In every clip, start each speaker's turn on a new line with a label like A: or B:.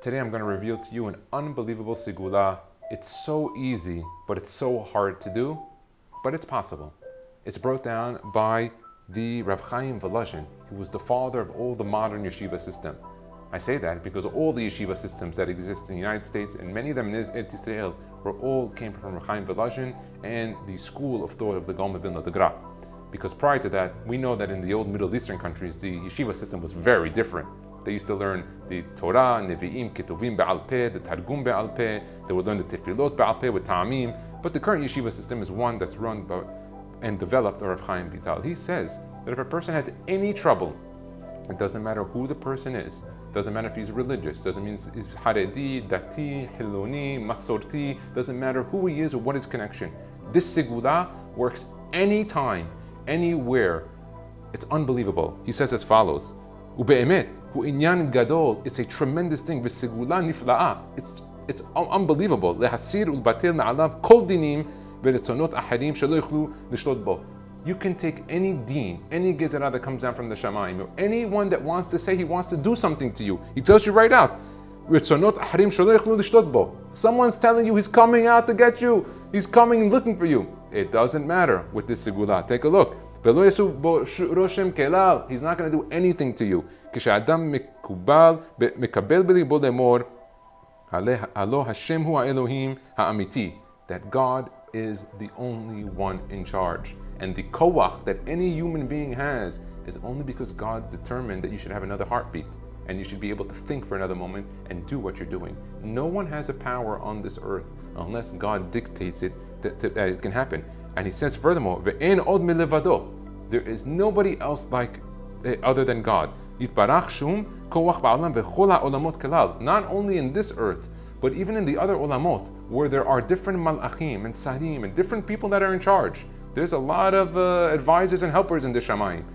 A: Today I'm going to reveal to you an unbelievable sigula. It's so easy, but it's so hard to do, but it's possible. It's brought down by the Rav Haim Vologin, who was the father of all the modern yeshiva system. I say that because all the yeshiva systems that exist in the United States, and many of them in Eretz Israel, came from Rav Haim Vologin and the school of thought of the Gaon Vilna, the Gra. Because prior to that, we know that in the old Middle Eastern countries, the yeshiva system was very different. They used to learn the Torah, Nevi'im, Ketuvim Be'al Peh, the Targum Be'al Peh. They would learn the Tefillot Be'al Peh with Ta'amim. But the current yeshiva system is one that's run by and developed by Rav Chaim Vital. He says that if a person has any trouble, it doesn't matter who the person is, doesn't matter if he's religious, doesn't mean he's Haredi, Dati, Hiloni, Masorti, doesn't matter who he is or what his connection. This sigula works anytime, anywhere. It's unbelievable. He says as follows. Ube'emet, hu inyan gadol, it's a tremendous thing. V'sigula nifla'a, it's unbelievable. Lehasir ulbatel ma'alav kol dinim v'retzonot aharim shelo yichlu lishlot bo. You can take any deen, any gezerah that comes down from the Shamayim, or anyone that wants to say he wants to do something to you. He tells you right out. Retzonot aharim shelo yichlu lishlot bo. Someone's telling you he's coming out to get you. He's coming and looking for you. It doesn't matter with this sigula. Take a look. He's not going to do anything to you. That God is the only one in charge. And the koach that any human being has is only because God determined that you should have another heartbeat and you should be able to think for another moment and do what you're doing. No one has a power on this earth unless God dictates it that it can happen. And he says furthermore, there is nobody else like other than God. Not only in this earth, but even in the other olamot, where there are different malachim and sarim and different people that are in charge. There's a lot of advisors and helpers in the Shamayim,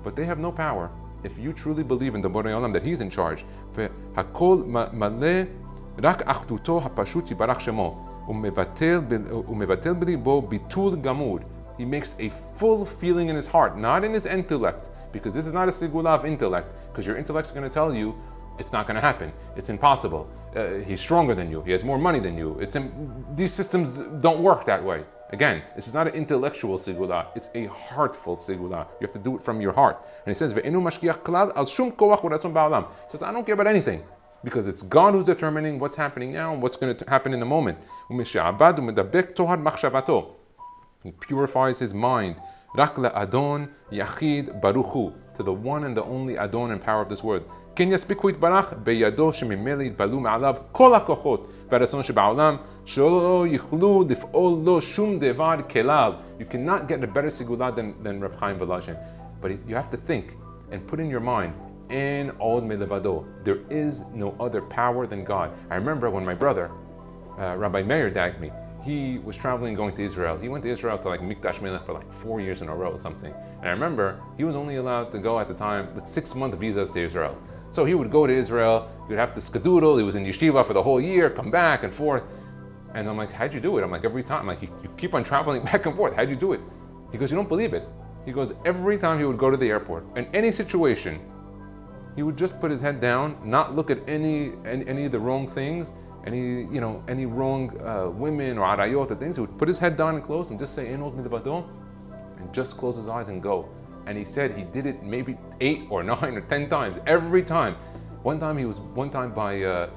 A: but they have no power. If you truly believe in the Borei Olam that He's in charge, he makes a full feeling in his heart, not in his intellect, because this is not a sigula of intellect, because your intellect's going to tell you it's not going to happen, it's impossible, he's stronger than you, he has more money than you. These systems don't work that way. Again, this is not an intellectual sigula, it's a heartful sigula. You have to do it from your heart. And he says, he says, I don't care about anything, because it's God who's determining what's happening now and what's going to happen in the moment. He purifies his mind. Rak Adon Yachid Baruchu, to the one and the only Adon and power of this world. Ken yaspiku yitbarach beyado shemimeli yitbalu ma'alav kol hakochot v'arason sheba'olam shelo yichlu lif'ol lo shum devar kelal. You cannot get a better sigula than Rav Chaim Vologin. But you have to think and put in your mind, En od melevado, there is no other power than God. I remember when my brother, Rabbi Meir Dagmi, he was traveling going to Israel. He went to Israel to like Mikdash Melech for like 4 years in a row or something. And I remember he was only allowed to go at the time with 6-month visas to Israel. So he would go to Israel, he would have to skedoodle, he was in yeshiva for the whole year, come back and forth. And I'm like, how'd you do it? I'm like, every time, like, you keep on traveling back and forth, how'd you do it? He goes, you don't believe it. He goes, every time he would go to the airport, in any situation, he would just put his head down, not look at any of the wrong things, any wrong women or arayot or things. He would put his head down and close and just say, and just close his eyes and go. And he said he did it maybe 8 or 9 or 10 times, every time. One time by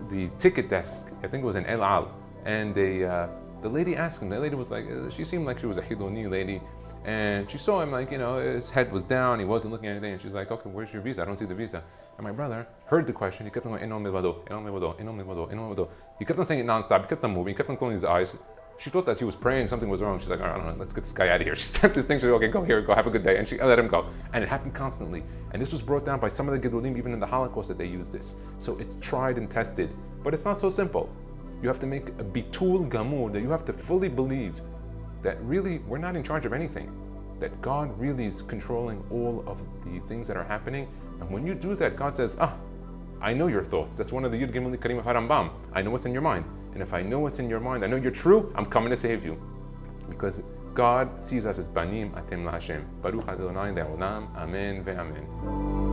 A: the ticket desk, I think it was in El Al, and the lady asked him, the lady was like, she seemed like she was a Hiloni lady, and she saw him like, his head was down, he wasn't looking at anything, and she's like, okay, where's your visa? I don't see the visa. And my brother heard the question, he kept on going, Enon Milvado, Enon Milvado, Enon Milvado, Enon Milvado. He kept on saying it non-stop, he kept on moving, he kept on closing his eyes. She thought that he was praying, something was wrong. She's like, all right, I don't know, let's get this guy out of here. She stepped this thing, she said, okay, go here, go, have a good day. And she let him go. And it happened constantly. And this was brought down by some of the Gedolim, even in the Holocaust, that they used this. So it's tried and tested, but it's not so simple. You have to make a bitul gamur, that you have to fully believe that really we're not in charge of anything, that God really is controlling all of the things that are happening. And when you do that, God says, I know your thoughts. That's one of the Yud Gimel Karim of Harambam. I know what's in your mind. And if I know what's in your mind, I know you're true, I'm coming to save you. Because God sees us as Banim Atem La Hashem. Baruch Adonai Le'olam. Amen ve'amen.